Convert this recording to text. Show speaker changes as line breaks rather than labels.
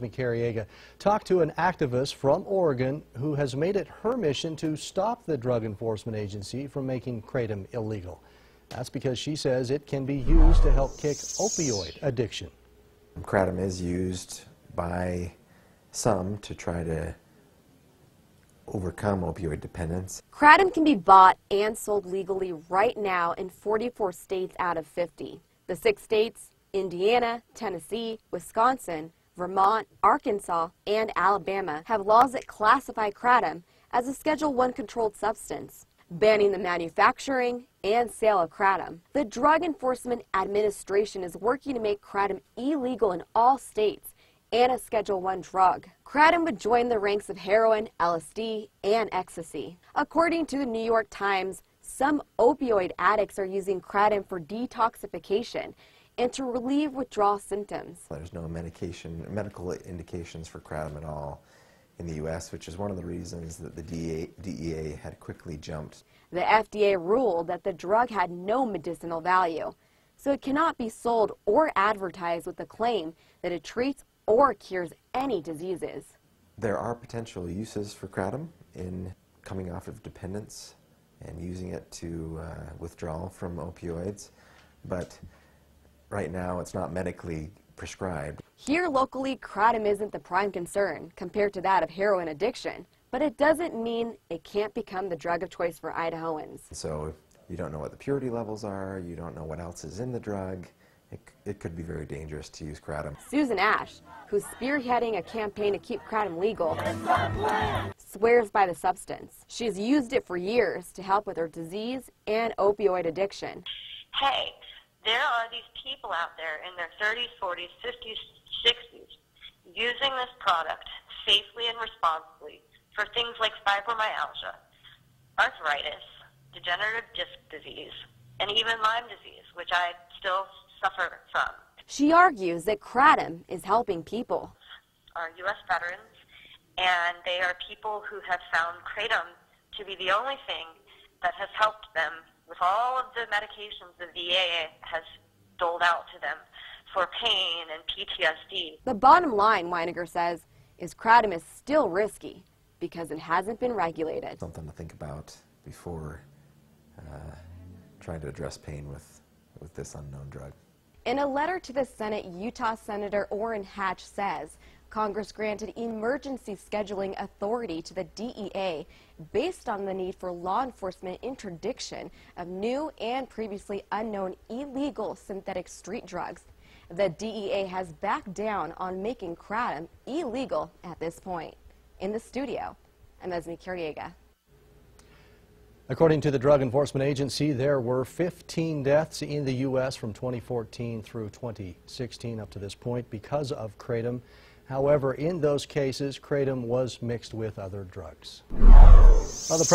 Carriega talked to an activist from Oregon who has made it her mission to stop the Drug Enforcement Agency from making Kratom illegal. That's because she says it can be used to help kick opioid addiction.
Kratom is used by some to try to overcome opioid dependence.
Kratom can be bought and sold legally right now in 44 states out of 50. The 6 states, Indiana, Tennessee, Wisconsin, Vermont, Arkansas, and Alabama, have laws that classify Kratom as a Schedule I controlled substance, banning the manufacturing and sale of Kratom. The Drug Enforcement Administration is working to make Kratom illegal in all states and a Schedule I drug. Kratom would join the ranks of heroin, LSD, and ecstasy. According to the New York Times, some opioid addicts are using Kratom for detoxification and to relieve withdrawal symptoms.
There's no medical indications for Kratom at all in the U.S., which is one of the reasons that the DEA had quickly jumped.
The FDA ruled that the drug had no medicinal value, so it cannot be sold or advertised with the claim that it treats or cures any diseases.
There are potential uses for Kratom in coming off of dependence and using it to withdraw from opioids, but right now it's not medically prescribed.
Here locally, Kratom isn't the prime concern compared to that of heroin addiction, but it doesn't mean it can't become the drug of choice for Idahoans.
So you don't know what the purity levels are, you don't know what else is in the drug. It could be very dangerous to use Kratom.
Susan Ash, who's spearheading a campaign to keep Kratom legal, swears by the substance. She's used it for years to help with her disease and opioid addiction.
Hey, there are these people out there in their 30s, 40s, 50s, 60s using this product safely and responsibly for things like fibromyalgia, arthritis, degenerative disc disease, and even Lyme disease, which I still suffer from.
She argues that Kratom is helping people.
Are U.S. veterans, and they are people who have found Kratom to be the only thing that has helped them with all of the medications the DEA has doled out to them for pain and PTSD.
The bottom line, Weiniger says, is Kratom is still risky because it hasn't been regulated.
Something to think about before trying to address pain with this unknown drug.
In a letter to the Senate, Utah Senator Orrin Hatch says Congress granted emergency scheduling authority to the DEA based on the need for law enforcement interdiction of new and previously unknown illegal synthetic street drugs. The DEA has backed down on making Kratom illegal at this point. In the studio, I'm Esme Carriega.
According to the Drug Enforcement Agency, there were 15 deaths in the U.S. from 2014 through 2016 up to this point because of Kratom. However, in those cases, Kratom was mixed with other drugs. Well, the